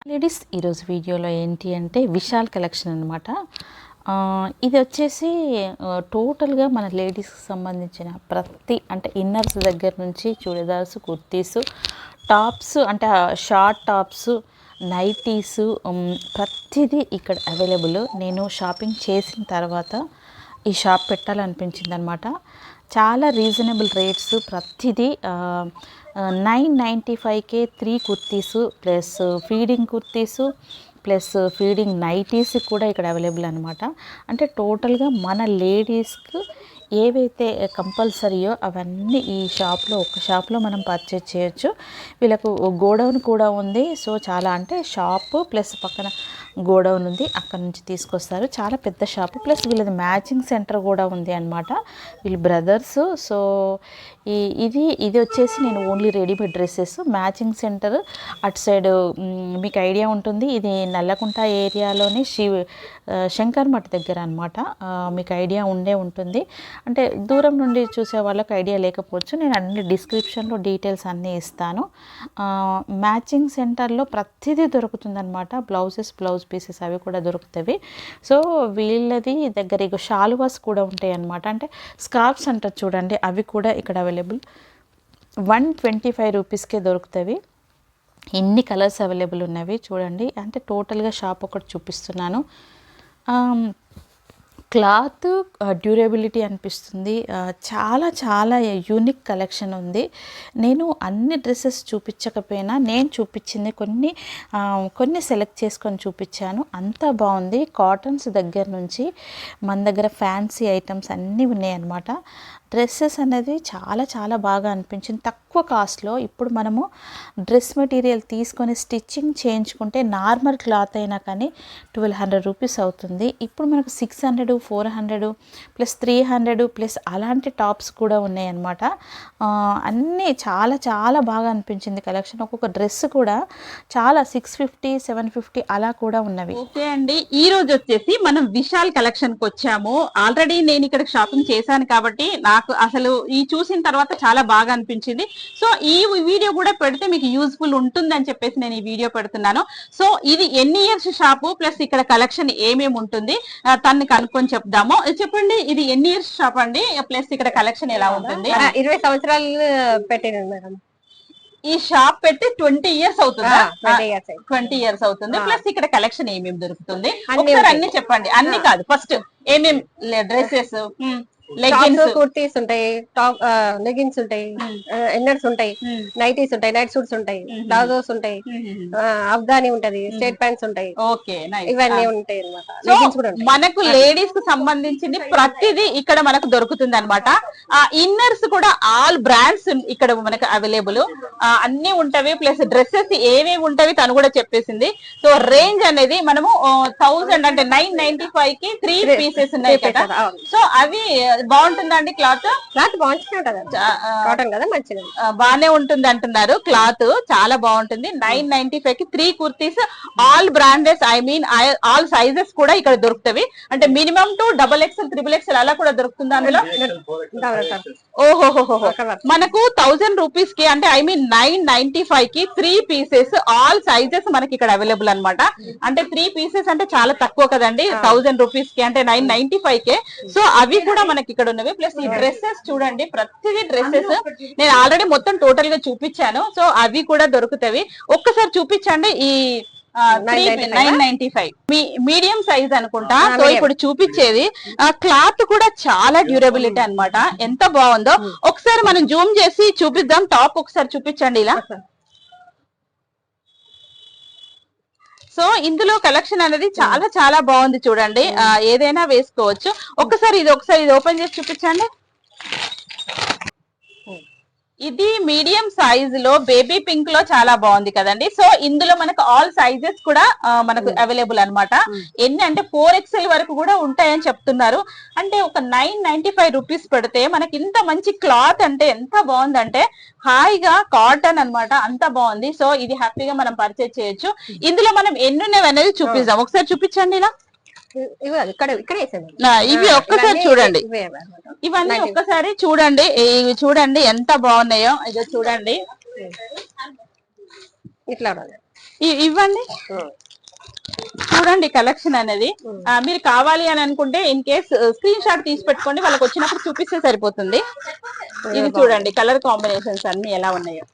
Ladies ఈరోజు వీడియోలో ఏంటి అంటే విశాల్ కలెక్షన్ అనమాట. ఇది వచ్చేసి టోటల్గా మన లేడీస్కి సంబంధించిన ప్రతి అంటే ఇన్నర్స్ దగ్గర నుంచి చూడిదార్స్, కుర్తీస్, టాప్స్ అంటే షార్ట్ టాప్స్, నైటీస్ ప్రతిదీ ఇక్కడ అవైలబుల్. నేను షాపింగ్ చేసిన తర్వాత ఈ షాప్ పెట్టాలనిపించింది అనమాట. చాలా రీజనబుల్ రేట్స్, ప్రతిదీ 995కే 3 kurtis plus feeding kurtis plus feeding nighties కూడా ఇక్కడ అవైలబుల్ అనమాట. అంటే టోటల్గా మన లేడీస్కి ఏవైతే కంపల్సరీయో అవన్నీ ఈ షాప్లో, ఒక షాప్లో మనం పర్చేజ్ చేయొచ్చు. వీళ్ళకు గోడౌన్ కూడా ఉంది. సో చాలా అంటే షాపు ప్లస్ పక్కన గోడౌన్ ఉంది, అక్కడ నుంచి తీసుకొస్తారు. చాలా పెద్ద షాపు ప్లస్ వీళ్ళది మ్యాచింగ్ సెంటర్ కూడా ఉంది అనమాట. వీళ్ళు బ్రదర్స్. సో ఇది వచ్చేసి నేను only readymade dresses. Matching centre అటు సైడ్ మీకు ఐడియా ఉంటుంది, ఇది నల్లకుంట ఏరియాలోని శంకర్ మఠ్ దగ్గర అనమాట. మీకు ఐడియా ఉండే ఉంటుంది. అంటే దూరం నుండి చూసే వాళ్ళకి ఐడియా లేకపోవచ్చు, నేను అన్ని డిస్క్రిప్షన్లో డీటెయిల్స్ అన్నీ ఇస్తాను. మ్యాచింగ్ సెంటర్లో ప్రతిదీ దొరుకుతుందనమాట. బ్లౌజ్ పీసెస్ అవి కూడా దొరుకుతాయి. సో వీళ్ళది దగ్గర ఇక షాలువాస్ కూడా ఉంటాయి అన్నమాట. అంటే స్కార్ఫ్స్ అంటారు చూడండి, అవి కూడా ఇక్కడ అవైలబుల్. 125 రూపీస్కే దొరుకుతాయి. ఎన్ని కలర్స్ అవైలబుల్ ఉన్నవి చూడండి. అంటే టోటల్గా షాప్ ఒకటి చూపిస్తున్నాను. క్లాత్ డ్యూరబిలిటీ అనిపిస్తుంది. చాలా చాలా యూనిక్ కలెక్షన్ ఉంది. నేను అన్ని డ్రెస్సెస్ చూపించకపోయినా నేను చూపించింది కొన్ని సెలెక్ట్ చేసుకొని చూపించాను. అంతా బాగుంది. కాటన్స్ దగ్గర నుంచి మన దగ్గర ఫ్యాన్సీ ఐటమ్స్ అన్నీ ఉన్నాయన్నమాట. డ్రెస్సెస్ అనేది చాలా చాలా బాగా అనిపించింది. తక్కువ కాస్ట్లో ఇప్పుడు మనము డ్రెస్ మెటీరియల్ తీసుకొని స్టిచ్చింగ్ చేయించుకుంటే నార్మల్ క్లాత్ అయినా కానీ 1200 రూపీస్ అవుతుంది. ఇప్పుడు మనకు 600, 400 ప్లస్ 300 ప్లస్ అలాంటి టాప్స్ కూడా ఉన్నాయన్నమాట. అన్నీ చాలా చాలా బాగా అనిపించింది కలెక్షన్. ఒక్కొక్క డ్రెస్ కూడా చాలా 650, 750 అలా కూడా ఉన్నవి. ఓకే అండి, ఈ రోజు వచ్చేసి మనం విశాల్ కలెక్షన్కి వచ్చాము. ఆల్రెడీ నేను ఇక్కడ షాపింగ్ చేశాను కాబట్టి నాకు అసలు ఈ చూసిన తర్వాత చాలా బాగా అనిపించింది. సో ఈ వీడియో కూడా పెడితే మీకు యూజ్ఫుల్ ఉంటుంది అని చెప్పేసి నేను ఈ వీడియో పెడుతున్నాను. సో ఇది ఎన్ని ఇయర్స్ షాపు ప్లస్ ఇక్కడ కలెక్షన్ ఏమేమి ఉంటుంది తన్ని కనుక్కొని చెప్దాము. చెప్పండి, ఇది ఎన్ని ఇయర్స్ షాప్ అండి ప్లస్ ఇక్కడ కలెక్షన్ ఎలా ఉంటుంది? 20 సంవత్సరాలు పెట్టాను మేడం. ఈ షాప్ పెట్టి 20 ఇయర్స్ అవుతుందా? 20 ఇయర్స్ అవుతుంది. ప్లస్ ఇక్కడ కలెక్షన్ ఏమేమి దొరుకుతుంది ఒకసారి అన్ని చెప్పండి. అన్ని కాదు, ఫస్ట్ ఏమేమి డ్రెస్సెస్, లెగిన్స్, కుర్తీస్ ఉంటాయి, టాప్ లెగిన్స్ ఉంటాయి, ఇన్నర్స్ ఉంటాయి, నైటీస్ ఉంటాయి, నైట్ సూట్స్ ఉంటాయి, ప్లాజోస్ ఉంటాయి, అఫ్ఘానీ ఉంటది, స్టేట్ ప్యాంట్స్ ఉంటాయి. ఓకే, ఇవన్నీ ఉంటాయి అన్నమాట. మనకు లేడీస్ కు సంబంధించింది ప్రతిదీ ఇక్కడ మనకు దొరుకుతుంది అనమాట. ఇన్నర్స్ కూడా ఆల్ బ్రాండ్స్ ఇక్కడ మనకు అవైలబుల్ అన్ని ఉంటవి. ప్లస్ డ్రెస్సెస్ ఏమేమి ఉంటవి తను కూడా చెప్పేసింది. సో రేంజ్ అనేది మనము 1000 అంటే 995 కి 3 పీసెస్ ఉన్నాయి కదా. సో అవి బాగుంటుందండి. క్లాత్ కాటన్ కదా, మంచిగా బానే ఉంటుంది అంటున్నారు. క్లాత్ చాలా బాగుంటుంది. 995 కి 3 kurtis all brands, I mean all sizes కూడా ఇక్కడ దొరుకుతాయి. అంటే మినిమం టు XXL, XXL అలా కూడా దొరుకుతుంది అందులో. ఓహోహో, మనకు 1000 రూపీస్ కి అంటే ఐ మీన్ 995 కి 3 పీసెస్ ఆల్ సైజెస్ మనకి ఇక్కడ అవైలబుల్ అనమాట. అంటే 3 పీసెస్ అంటే చాలా తక్కువ కదండి 1000 రూపీస్ కి, అంటే 995 కే. సో అవి కూడా మనకి ఇక్కడ ఉన్నవి. ప్లస్ ఈ డ్రెస్సెస్ చూడండి, ప్రతిదీ డ్రెస్సెస్ నేను ఆల్రెడీ మొత్తం టోటల్ గా చూపించాను. సో అవి కూడా దొరుకుతాయి. ఒక్కసారి చూపించండి. ఈ 995 మీడియం సైజ్ అనుకుంటా. సో ఇప్పుడు చూపించేది క్లాత్ కూడా చాలా డ్యూరబిలిటీ అన్నమాట. ఎంత బాగుందో ఒకసారి మనం జూమ్ చేసి చూపిద్దాం. టాప్ ఒకసారి చూపించండి ఇలా. సో ఇందులో కలెక్షన్ అనేది చాలా చాలా బాగుంది చూడండి. ఏదైనా వేసుకోవచ్చు. ఒకసారి ఇది ఓపెన్ చేసి చూపించండి. ఇది మీడియం సైజ్ లో బేబీ పింక్ లో చాలా బాగుంది కదండి. సో ఇందులో మనకు ఆల్ సైజెస్ కూడా మనకు అవైలబుల్ అనమాట. ఎన్ని అంటే 4XL వరకు కూడా ఉంటాయని చెప్తున్నారు. అంటే ఒక 995 రూపీస్ పెడితే మనకి ఇంత మంచి క్లాత్ అంటే ఎంత బాగుందంటే హాయిగా కాటన్ అన్నమాట. అంత బాగుంది. సో ఇది హ్యాపీగా మనం పర్చేజ్ చేయొచ్చు. ఇందులో మనం ఎన్ని ఉన్నవి అనేది చూపిద్దాం. ఒకసారి చూపించండి ఇలా. ఇవి ఒక్కసారి చూడండి, ఇవన్నీ ఒక్కసారి చూడండి. ఇవి చూడండి ఎంత బాగున్నాయో. ఇదో చూడండి, ఇట్లా ఇవ్వండి చూడండి కలెక్షన్ అనేది. మీరు కావాలి అని అనుకుంటే ఇన్ కేస్ స్క్రీన్ షాట్ తీసి పెట్టుకోండి, వాళ్ళకి వచ్చినప్పుడు చూపిస్తే సరిపోతుంది. ఇది చూడండి కలర్ కాంబినేషన్స్ అన్ని ఎలా ఉన్నాయో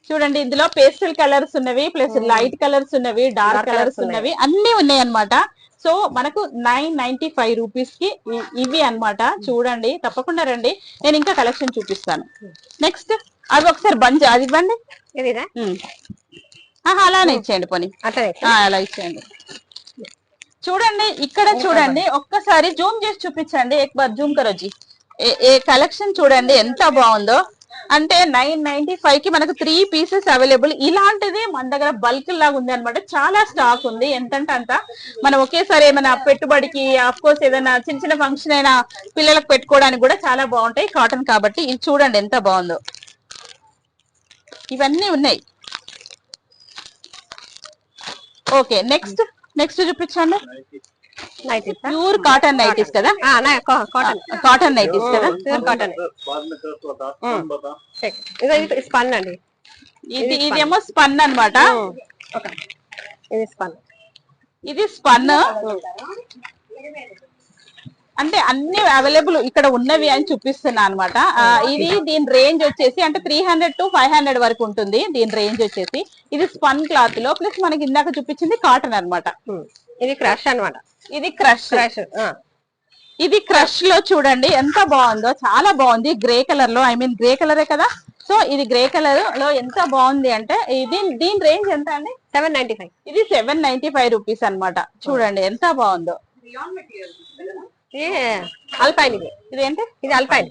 చూడండి. ఇందులో పేస్టల్ కలర్స్ ఉన్నవి, ప్లస్ లైట్ కలర్స్ ఉన్నవి, డార్క్ కలర్స్ ఉన్నవి, అన్ని ఉన్నాయి అన్నమాట. సో మనకు 995 రూపీస్ కి ఇవి అన్నమాట. చూడండి తప్పకుండా రండి, నేను ఇంకా కలెక్షన్ చూపిస్తాను. నెక్స్ట్ అవి ఒకసారి బంచ్ అది ఇవ్వండి. అలానే ఇచ్చేయండి పోనీ, అలా ఇచ్చేయండి. చూడండి ఇక్కడ చూడండి, ఒక్కసారి జూమ్ చేసి చూపించండి. ఎక్బార్ జూమ్ కరోజీ. ఏ కలెక్షన్ చూడండి ఎంత బాగుందో. అంటే 995 కి మనకు 3 పీసెస్ అవైలబుల్. ఇలాంటిది మన దగ్గర బల్క్ లాగా ఉంది అనమాట, చాలా స్టాక్ ఉంది. ఎంతంటే అంత మనం ఒకేసారి ఏమైనా పెట్టుబడికి, ఆఫ్ కోర్స్ ఏదైనా చిన్న చిన్న ఫంక్షన్ అయినా పిల్లలకు పెట్టుకోవడానికి కూడా చాలా బాగుంటాయి, కాటన్ కాబట్టి. ఇది చూడండి ఎంత బాగుందో. ఇవన్నీ ఉన్నాయి. ఓకే నెక్స్ట్ చూపించండి. ప్యూర్ కాటన్ నైటీస్ కదా, కాటన్ నైటీస్ కదా, స్పన్ అండి. ఇదేమో స్పన్ అన్నమాట. ఇది స్పన్ అంటే అన్ని అవైలబుల్ ఇక్కడ ఉన్నవి అని చూపిస్తున్నా అనమాట. ఇది దీని రేంజ్ వచ్చేసి అంటే 300 to 500 వరకు ఉంటుంది దీని రేంజ్ వచ్చేసి. ఇది స్పన్ క్లాత్ లో, ప్లస్ మనకి ఇందాక చూపించింది కాటన్ అన్నమాట. ఇది క్రష్ అన్నమాట. ఇది క్రష్. ఇది క్రష్ లో చూడండి ఎంత బాగుందో, చాలా బాగుంది. గ్రే కలర్ లో, ఐ మీన్ గ్రే కలరే కదా, సో ఇది గ్రే కలర్ లో ఎంత బాగుంది అంటే. దీని రేంజ్ ఎంత అండి? 795. ఇది 795 రూపీస్ అన్నమాట. చూడండి ఎంత బాగుందో. అల్పైన్. ఇదేంటి? ఇది అల్పైన్.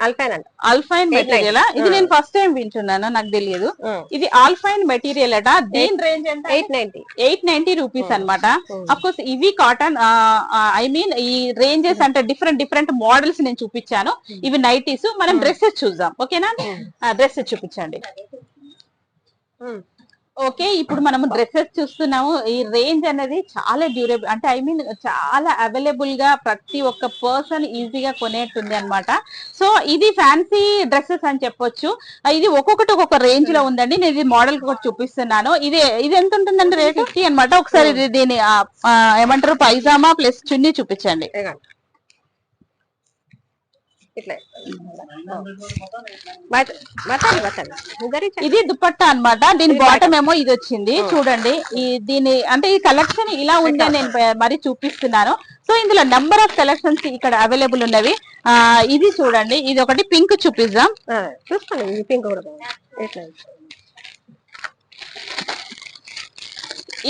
అల్పైన్ అంట. Alpine material. ఇది నేను ఫస్ట్ టైం వింటున్నాను, నాకు తెలియదు. ఇది ఆల్ఫైన్ మెటీరియల్ అట. దీని రేంజ్ ఎంత? 890 రూపీస్ అనమాట. అఫ్ కోర్స్ ఇవి కాటన్, ఐ మీన్ ఈ రేంజెస్ అంటే డిఫరెంట్ మోడల్స్ నేను చూపించాను. ఇవి నైటీస్. మనం డ్రెస్సెస్ చూద్దాం, ఓకేనా? డ్రెస్సెస్ చూపించండి. ఓకే ఇప్పుడు మనము డ్రెస్సెస్ చూస్తున్నాము. ఈ రేంజ్ అనేది చాలా డ్యూరబుల్, అంటే ఐ మీన్ చాలా అవైలబుల్ గా ప్రతి ఒక్క పర్సన్ ఈజీగా కొనేట్టుంది అనమాట. సో ఇది ఫ్యాన్సీ డ్రెస్సెస్ అని చెప్పొచ్చు. ఇది ఒక్కొక్కటి ఒక్కొక్క రేంజ్ లో ఉందండి. నేను ఇది మోడల్ కూడా చూపిస్తున్నాను. ఇది ఎంత ఉంటుందండి రేట్? 50 అనమాట. ఒకసారి దీని ఏమంటారు పైజామా ప్లస్ చున్నీ చూపించండి. ఇది దుపట్టా అన్నమాట. దీని బాటమ్ ఏమో ఇది వచ్చింది చూడండి. దీని అంటే ఈ కలెక్షన్ ఇలా ఉంది అని నేను మరి చూపిస్తున్నాను. సో ఇందులో నెంబర్ ఆఫ్ కలెక్షన్స్ ఇక్కడ అవైలబుల్ ఉన్నవి. ఇది చూడండి, ఇది ఒకటి పింక్ చూపిద్దాం.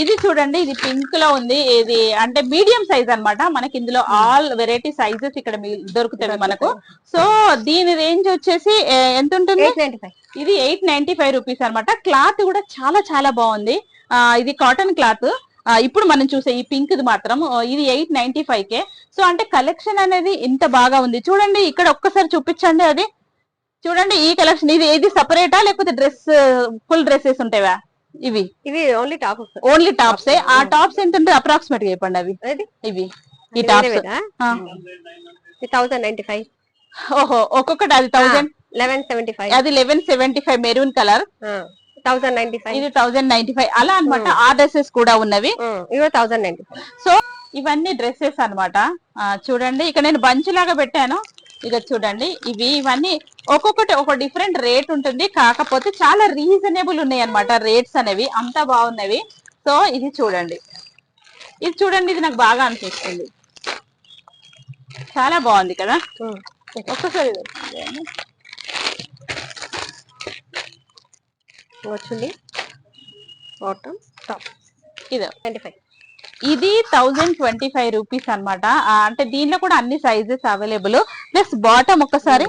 ఇది చూడండి, ఇది పింక్ లో ఉంది. ఇది అంటే మీడియం సైజ్ అన్నమాట. మనకి ఇందులో ఆల్ వెరైటీ సైజెస్ ఇక్కడ దొరుకుతాయి మనకు. సో దీని రేంజ్ వచ్చేసి ఎంత ఉంటుంది? 895. ఇది 895 రూపీస్ అనమాట. క్లాత్ కూడా చాలా చాలా బాగుంది. ఇది కాటన్ క్లాత్. ఇప్పుడు మనం చూసే ఈ పింక్ మాత్రం ఇది 895 కే. సో అంటే కలెక్షన్ అనేది ఇంత బాగా ఉంది. చూడండి ఇక్కడ ఒక్కసారి చూపించండి. అది చూడండి ఈ కలెక్షన్. ఇది ఏది సపరేటా లేకపోతే డ్రెస్ ఫుల్ డ్రెస్సెస్ ఉంటాయా? ఇవి ఓన్లీ టాప్స్. Only tops. ఆ టాప్స్ ఎంత ఉంటుంది అప్రాక్సిమేట్ గా చెప్పండి. అవి ఇవి ఈ టాప్స్ 1095. ఓహో ఒక్కొక్కటి అది 1175. అది 1175 మెరూన్ కలర్. 1095. ఇది 1095 అలా అన్నమాట. ఆ డ్రెస్సెస్ కూడా ఉన్నవి. 1095. సో ఇవన్నీ డ్రెస్సెస్ అన్నమాట. చూడండి ఇక్కడ నేను బంచ్ లాగా పెట్టాను. ఇక చూడండి ఇవన్నీ ఒక్కొక్కటి ఒక డిఫరెంట్ రేట్ ఉంటుంది, కాకపోతే చాలా రీజనబుల్ ఉన్నాయి అన్నమాట రేట్స్ అనేవి, అంత బాగున్నవి. సో ఇది చూడండి, ఇది నాకు బాగా అనిపిస్తుంది. చాలా బాగుంది కదా. ఒక్కసారి వచ్చింది ఇది 1025 రూపీస్ అనమాట. అంటే దీనిలో కూడా అన్ని సైజెస్ అవైలబుల్. ప్లస్ బాటమ్ ఒక్కసారి,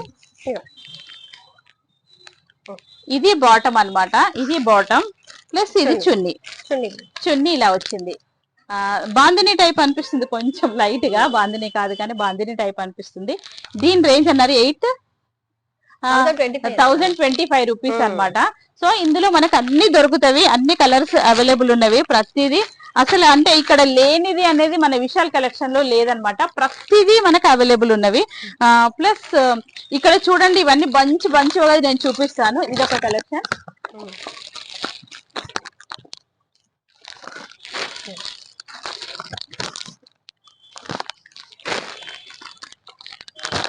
ఇది బాటమ్ అన్నమాట. ఇది బాటమ్ ప్లస్ ఇది చున్నీ ఇలా వచ్చింది. బాందిని టైప్ అనిపిస్తుంది, కొంచెం లైట్ గా. బాందిని కాదు కానీ బాందిని టైప్ అనిపిస్తుంది. దీని రేంజ్ అన్నారు 1025 రూపీస్ అనమాట. సో ఇందులో మనకు అన్ని దొరుకుతాయి, అన్ని కలర్స్ అవైలబుల్ ఉన్నవి. ప్రతిదీ అసలు అంటే ఇక్కడ లేనిది అనేది మన విశాల్ కలెక్షన్ లో లేదనమాట. ప్రతిదీ మనకు అవైలబుల్ ఉన్నవి. ప్లస్ ఇక్కడ చూడండి ఇవన్నీ బంచ్ నేను చూపిస్తాను. ఇదొక కలెక్షన్.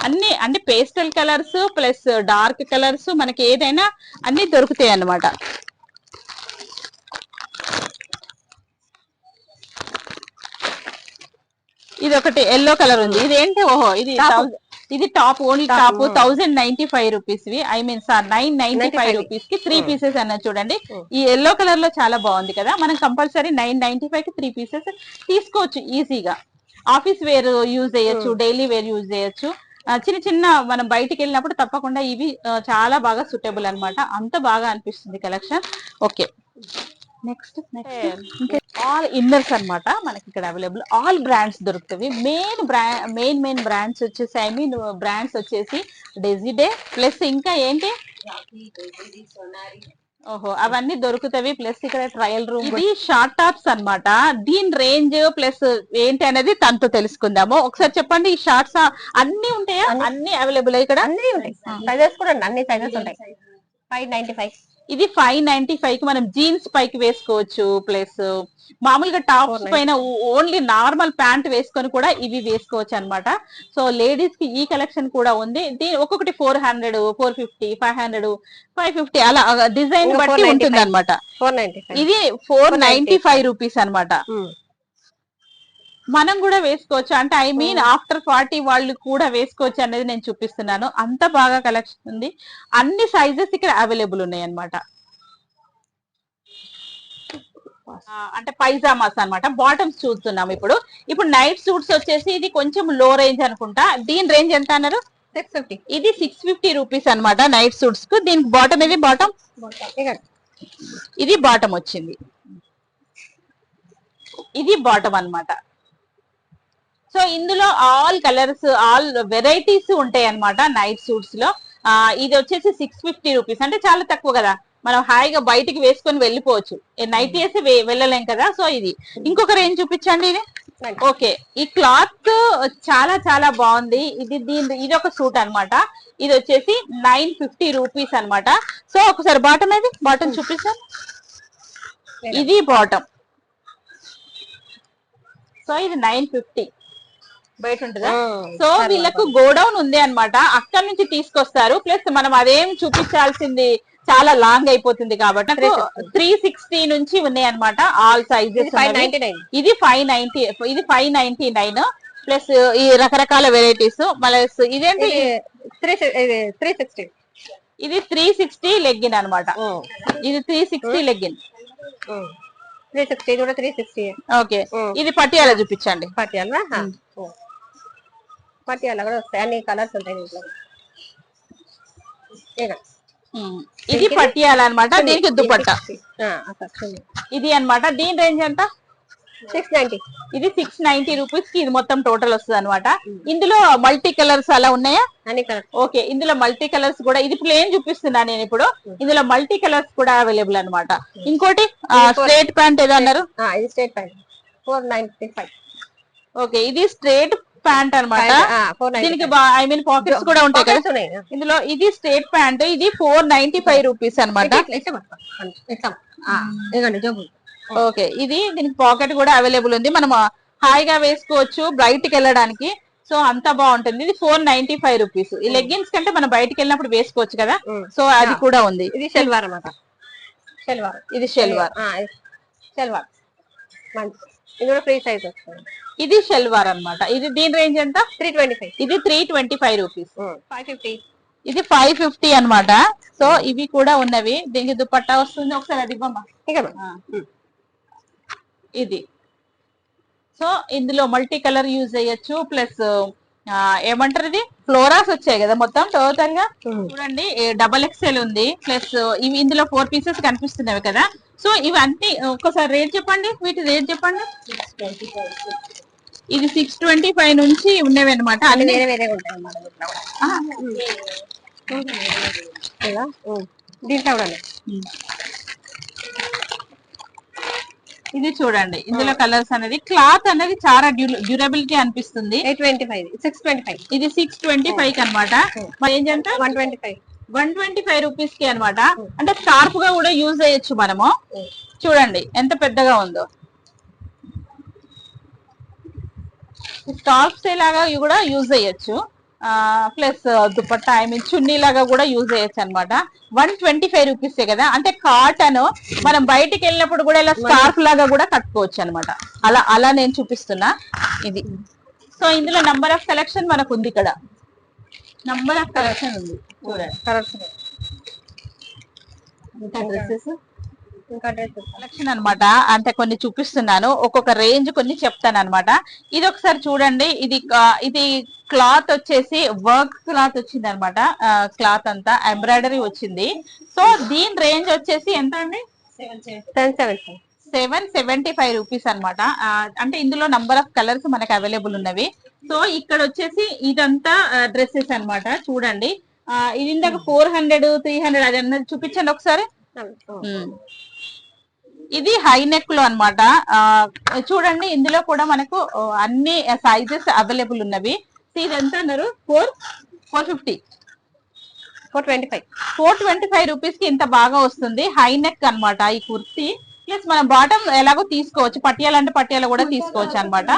అన్ని అంటే pastel colours plus dark colours మనకి ఏదైనా అన్ని దొరుకుతాయి అన్నమాట. ఇది ఒకటి ఎల్లో కలర్ ఉంది. ఇది ఏంటి? ఓహో ఇది టాప్, ఓన్లీ టాప్ 1095 రూపీస్ వి. ఐ మీన్ సార్ 995 రూపీస్ కి 3 పీసెస్ అన్నది చూడండి. ఈ ఎల్లో కలర్ లో చాలా బాగుంది కదా. మనం కంపల్సరీ 995 కి 3 పీసెస్ తీసుకోవచ్చు ఈజీగా. ఆఫీస్ వేర్ యూజ్ చేయొచ్చు, డైలీ వేర్ యూజ్ చేయొచ్చు. చిన్న చిన్న మనం బయటికి వెళ్ళినప్పుడు తప్పకుండా ఇవి చాలా బాగా సూటబుల్ అన్నమాట. అంత బాగా అనిపిస్తుంది collection. Okay, next all inners అన్నమాట మనకి ఇక్కడ అవైలబుల్. ఆల్ బ్రాండ్స్ దొరుకుతాయి. మెయిన్ బ్రాండ్స్ వచ్చేసి, ఐ మీన్ బ్రాండ్స్ వచ్చేసి డెజిడే ప్లస్ ఇంకా ఏంటి, ఓహో అవన్నీ దొరుకుతాయి. ప్లస్ ఇక్కడ ట్రయల్ రూమ్. ఇది షార్ట్ టాప్స్ అన్నమాట. దీని రేంజ్ ప్లస్ ఏంటి అనేది తనతో తెలుసుకుందాము. ఒకసారి చెప్పండి, ఈ షార్ట్స్ అన్ని ఉంటాయా? అన్ని అవైలబుల్ ఇక్కడ అన్ని ఉంటాయి. సైజెస్ కూడా అన్ని సైజెస్ ఉంటాయి. 595. ఇది 595 కి మనం జీన్స్ పైకి వేసుకోవచ్చు. ప్లస్ మామూలుగా టాప్స్ పైన ఓన్లీ నార్మల్ ప్యాంట్ వేసుకొని కూడా ఇవి వేసుకోవచ్చు అన్నమాట. సో లేడీస్ కి ఈ కలెక్షన్ కూడా ఉంది. దీని ఒక్కొక్కటి 400, 450, 500, 550 అలా డిజైన్ బట్టి ఉంటుంది అనమాట. ఇది 495 రూపీస్ అనమాట. మనం కూడా వేసుకోవచ్చు. అంటే ఐ మీన్ ఆఫ్టర్ 40 వాళ్ళు కూడా వేసుకోవచ్చు అనేది నేను చూపిస్తున్నాను. అంత బాగా కలెక్షన్ ఉంది. అన్ని సైజెస్ ఇక్కడ అవైలబుల్ ఉన్నాయి అన్నమాట. అంటే పైజామాస్ అన్నమాట. బాటమ్స్ చూస్తున్నాం ఇప్పుడు. నైట్ సూట్స్ వచ్చేసి ఇది కొంచెం లో రేంజ్ అనుకుంటా. దీని రేంజ్ ఎంత అన్నారు? 650. ఇది 650 రూపీస్ అనమాట నైట్ సూట్స్ కు. దీనికి బాటమ్, ఇది బాటమ్, ఇది బాటమ్ వచ్చింది. ఇది బాటమ్ అన్నమాట. సో ఇందులో ఆల్ కలర్స్, ఆల్ వెరైటీస్ ఉంటాయి అన్నమాట నైట్ సూట్స్ లో. ఇది వచ్చేసి 650 రూపీస్, అంటే చాలా తక్కువ కదా. మనం హాయిగా బయటికి వేసుకొని వెళ్ళిపోవచ్చు. నైట్ వేసి వెళ్ళలేం కదా. సో ఇది ఇంకొక రేంజ్ చూపించండి. ఇది ఓకే, ఈ క్లాత్ చాలా చాలా బాగుంది. ఇది ఒక సూట్ అన్నమాట. ఇది వచ్చేసి 950 రూపీస్ అన్నమాట. సో ఒకసారి బాటమ్, ఇది బాటమ్ చూపిస్తాను. ఇది బాటమ్. సో ఇది 950 బయట ఉంటుందా. సో వీళ్ళకు గోడౌన్ ఉంది అన్నమాట. అక్కడి నుంచి తీసుకొస్తారు. ప్లస్ మనం అదేం చూపించాల్సింది చాలా లాంగ్ అయిపోతుంది కాబట్టి 360 నుంచి ఉన్నాయి అన్నమాట. All sizes. ఇది 590, ఇది 599 ప్లస్ ఈ రకరకాల వెరైటీస్. మళ్ళీ ఇదేంటి, 360. ఇది 360 లెగ్గిన్ అన్నమాట. ఇది 360 లెగ్గిన్. 360 కూడా 360. ఓకే, ఇది పటియాలా చూపించండి. పటియాలా కూడా వస్తాయి. అన్ని కలర్స్ ఉంటాయి దీంట్లో. ఇది పటియాలా అన్నమాట. దీనికి దుపట్టా ఇది అన్నమాట. దీని రేంజ్ ఎంత? 690. ఇది 690 రూపీస్ కి ఇది మొత్తం టోటల్ వస్తుంది అనమాట. ఇందులో మల్టీ కలర్స్ అలా ఉన్నాయా? ఓకే, ఇందులో మల్టీ కలర్స్ కూడా. ఇది ప్లేన్ చూపిస్తున్నా నేను ఇప్పుడు. ఇందులో మల్టీ కలర్స్ కూడా అవైలబుల్ అన్నమాట. ఇంకోటి స్ట్రేట్ ప్యాంట్ ఏదో అన్నారు. ఇది స్ట్రేట్ ప్యాంట్ 495. ఓకే, ఇది స్ట్రేట్ ప్యాంట్ అన్నమాట. దీనికి ఐ మీన్ పాకెట్స్ కూడా ఉంటాయి కదా ఇందులో. ఇది స్ట్రేట్ ప్యాంట్. ఇది 495 రూపీస్ అన్నమాట. ఓకే, ఇది దీనికి పాకెట్ కూడా అవైలబుల్ ఉంది. మనం హాయిగా వేసుకోవచ్చు బయటికి వెళ్ళడానికి. సో అంతా బాగుంటుంది. ఇది 495 రూపీస్. ఈ లెగ్గిన్స్ కంటే మనం బయటికి వెళ్ళినప్పుడు వేసుకోవచ్చు కదా. సో అది కూడా ఉంది. ఇది షెల్వార్ అన్నమాట. ఇది షెల్వార్. ఇది కూడా ఫ్రీ సైజ్ వస్తుంది. ఇది షెల్వార్ అన్నమాట. ఇది దీని రేంజ్ ఎంత? 325. ఇది 325 రూపీస్. 550. ఇది 550 అన్నమాట. సో ఇవి కూడా ఉన్నవి. దీనికి దుపట్టా వస్తుంది. ఒకసారి అది ఇవ్వమ్మా. ఇది. సో ఇందులో మల్టీ కలర్ యూజ్ చేయొచ్చు. ప్లస్ ఏమంటారు, ఇది ఫ్లోరాస్ వచ్చాయి కదా మొత్తం టోటల్ గా. చూడండి, XXL ఉంది. ప్లస్ ఇవి ఇందులో 4 పీసెస్ కనిపిస్తున్నాయి కదా. సో ఇవన్నీ ఒక్కసారి రేట్ చెప్పండి. వీటి రేట్ చెప్పండి. ఇది 625 నుంచి ఉన్నవి అనమాట. అన్ని వేరే వేరే ఉంటాయి అన్నమాట. దీంట్లో ఇది చూడండి, ఇందులో కలర్స్ అనేది. క్లాత్ అనేది చాలా డ్యూరబిలిటీ అనిపిస్తుంది. 625. ఇది 625 అనమాట. మరి ఏంటంటే 125 రూపీస్ కి అనమాట. అంటే షార్ప్ గా కూడా యూజ్ చేయొచ్చు మనము. చూడండి ఎంత పెద్దగా ఉందో. స్టాల్స్ లాగా ఇవి కూడా యూజ్ చేయొచ్చు. ప్లస్ దుపట్టా ఐ మీన్ చున్నీ లాగా కూడా యూజ్ చేయొచ్చు అనమాట. 125 రూపీస్ కదా, అంటే కాటన్ మనం బయటికి వెళ్ళినప్పుడు కూడా ఇలా స్కార్ఫ్ లాగా కూడా కట్టుకోవచ్చు అనమాట. అలా అలా నేను చూపిస్తున్నా ఇది. సో ఇందులో నంబర్ ఆఫ్ కలెక్షన్ మనకు ఉంది, ఇక్కడ నంబర్ ఆఫ్ కలెక్షన్ ఉంది చూడండి. డ్రెస్సెస్ కలెక్షన్ అనమాట. అంటే కొన్ని చూపిస్తున్నాను, ఒక్కొక్క రేంజ్ కొన్ని చెప్తాను అనమాట. ఇది ఒకసారి చూడండి. ఇది క్లాత్ వచ్చేసి వర్క్ క్లాత్ వచ్చింది అనమాట. క్లాత్ అంతా ఎంబ్రాయిడరీ వచ్చింది. సో దీని రేంజ్ వచ్చేసి ఎంత అండి? 775 రూపీస్ అనమాట. అంటే ఇందులో నంబర్ ఆఫ్ కలర్స్ మనకు అవైలబుల్ ఉన్నవి. సో ఇక్కడ వచ్చేసి ఇదంతా డ్రెస్సెస్ అనమాట. చూడండి, ఇది ఇందాక 400 300 అది అన్నది చూపించండి ఒకసారి. ఇది హై నెక్ లో అనమాట. చూడండి, ఇందులో కూడా మనకు అన్ని సైజెస్ అవైలబుల్ ఉన్నవి. ఇది ఎంత అన్నారు? 425 రూపీస్ కి ఇంత బాగా వస్తుంది. హై నెక్ అనమాట ఈ కుర్తీ. ప్లస్ మన బాటమ్ ఎలాగో తీసుకోవచ్చు, పట్యాలు అంటే పట్యాలు కూడా తీసుకోవచ్చు అనమాట.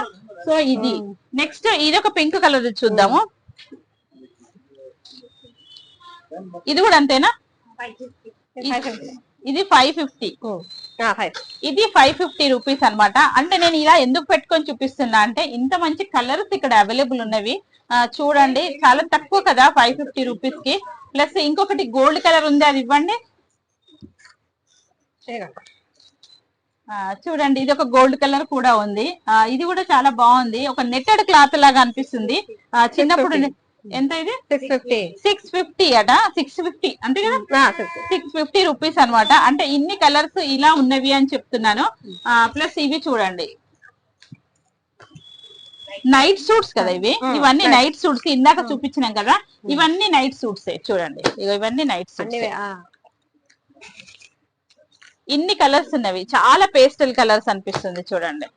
సో ఇది నెక్స్ట్, ఇది ఒక పింక్ కలర్ చూద్దాము. ఇది కూడా అంతేనా? ఇది 550. ఇది 550 రూపీస్ అనమాట. అంటే నేను ఇలా ఎందుకు పెట్టుకొని చూపిస్తున్నా అంటే ఇంత మంచి కలర్స్ ఇక్కడ అవైలబుల్ ఉన్నవి. చూడండి, చాలా తక్కువ కదా 550 రూపీస్ కి. ప్లస్ ఇంకొకటి గోల్డ్ కలర్ ఉంది, అది ఇవ్వండి. చూడండి, ఇది ఒక గోల్డ్ కలర్ కూడా ఉంది. ఇది కూడా చాలా బాగుంది, ఒక నెట్టెడ్ క్లాత్ లాగా అనిపిస్తుంది. చిన్నప్పుడు ఎంత ఇది? 650 అట. 650 అంతే కదా, 650 రూపీస్ అనమాట. అంటే ఇన్ని కలర్స్ ఇలా ఉన్నవి అని చెప్తున్నాను. ప్లస్ ఇవి చూడండి, నైట్ సూట్స్ కదా ఇవి. ఇవన్నీ నైట్ సూట్స్, ఇందాక చూపించినాం కదా, ఇవన్నీ నైట్ సూట్స్. చూడండి, ఇవన్నీ నైట్ సూట్స్. ఇన్ని కలర్స్ ఉన్నవి, చాలా పేస్టల్ కలర్స్ అనిపిస్తుంది. చూడండి,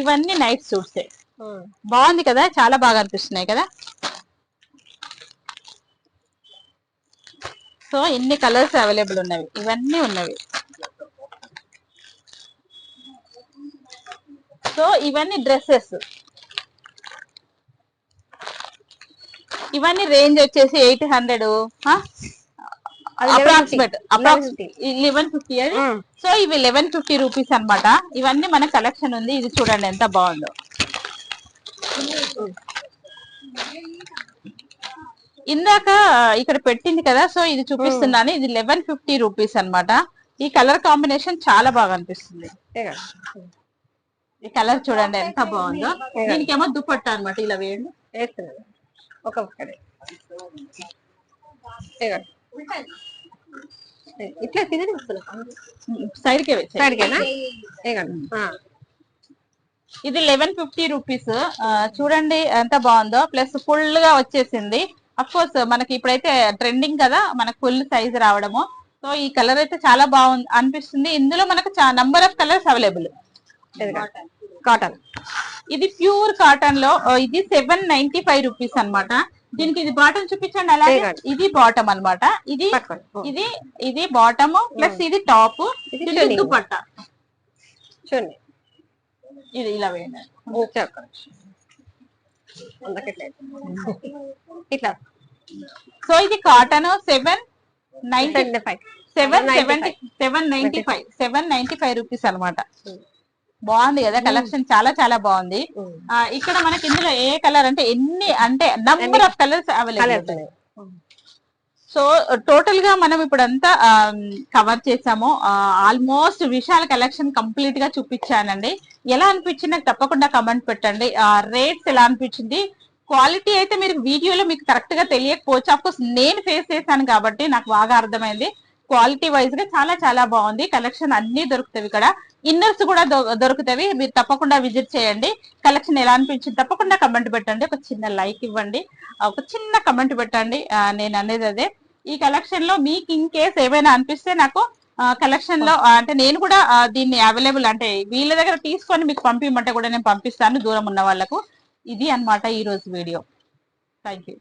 ఇవన్నీ నైట్ సూట్స్. బాగుంది కదా, చాలా బాగా అనిపిస్తున్నాయి కదా. సో ఇన్ని కలర్స్ అవైలబుల్ ఉన్నవి, ఇవన్నీ ఉన్నవి. సో ఇవన్నీ డ్రెస్సెస్. ఇవన్నీ రేంజ్ వచ్చేసి 800, అప్రాక్సిమేట్ 1150 అది. సో ఇవి 1150 రూపీస్ అనమాట. ఇవన్నీ మన కలెక్షన్ ఉంది. ఇది చూడండి ఎంత బాగుందో. ఇందాక ఇక్కడ పెట్టింది కదా, సో ఇది చూపిస్తున్నాను. ఇది 1150 రూపీస్ అనమాట. ఈ కలర్ కాంబినేషన్ చాలా బాగా అనిపిస్తుంది. ఈ కలర్ చూడండి ఎంత బాగుందో. దీనికేమో దుపట్టా అనమాట, ఇలా వేయండి. ఇట్లా సైడ్కే సైడ్కేనా? ఇది 1150 రూపీస్. చూడండి ఎంత బాగుందో. ప్లస్ ఫుల్ గా వచ్చేసింది. అఫ్ కోర్స్ మనకి ఇప్పుడైతే ట్రెండింగ్ కదా, మనకు ఫుల్ సైజ్ రావడము. సో ఈ కలర్ అయితే చాలా బాగుంది అనిపిస్తుంది. ఇందులో మనకు number of colours available. Cotton, ఇది ప్యూర్ కాటన్ లో. ఇది 795 రూపీస్ అనమాట. దీనికి ఇది బాటమ్ చూపించండి. అలాగే ఇది బాటమ్ అనమాట. ఇది ఇది ఇది బాటమ్ ప్లస్ ఇది టాప్, ఇది దుపట్టా. చూడండి, ఇది ఇలా వేయండి. ఇట్లా. సో ఇది కాటన్ 795 రూపీస్ అనమాట. బాగుంది కదా కలెక్షన్, చాలా చాలా బాగుంది. ఇక్కడ మనకి ఇందులో ఏ కలర్ అంటే ఎన్ని అంటే number of colours available. So total గా మనం ఇప్పుడు అంతా కవర్ చేసాము. ఆల్మోస్ట్ విశాల్ కలెక్షన్ కంప్లీట్ గా చూపించానండి. ఎలా అనిపించింది నాకు తప్పకుండా కమెంట్ పెట్టండి. రేట్స్ ఎలా అనిపించింది, క్వాలిటీ అయితే మీరు వీడియోలో మీకు కరెక్ట్ గా తెలియకపోవచ్చు. అఫ్కోర్స్ నేను ఫేస్ చేశాను కాబట్టి నాకు బాగా అర్థమైంది. క్వాలిటీ వైజ్ గా చాలా చాలా బాగుంది. కలెక్షన్ అన్ని దొరుకుతాయి ఇక్కడ. ఇన్నర్స్ కూడా దొరుకుతాయి. మీరు తప్పకుండా విజిట్ చేయండి. కలెక్షన్ ఎలా అనిపించింది తప్పకుండా కమెంట్ పెట్టండి. ఒక చిన్న లైక్ ఇవ్వండి, ఒక చిన్న కమెంట్ పెట్టండి. నేను అనేది అదే. ఈ కలెక్షన్ లో మీకు ఇన్ కేస్ ఏమైనా అనిపిస్తే నాకు కలెక్షన్ లో అంటే నేను కూడా దీన్ని అవైలబుల్ అంటే వీళ్ళ దగ్గర తీసుకొని మీకు పంపించమంటే కూడా నేను పంపిస్తాను దూరం ఉన్న వాళ్ళకు. ఇది అన్నమాట ఈ రోజు వీడియో. Thank you.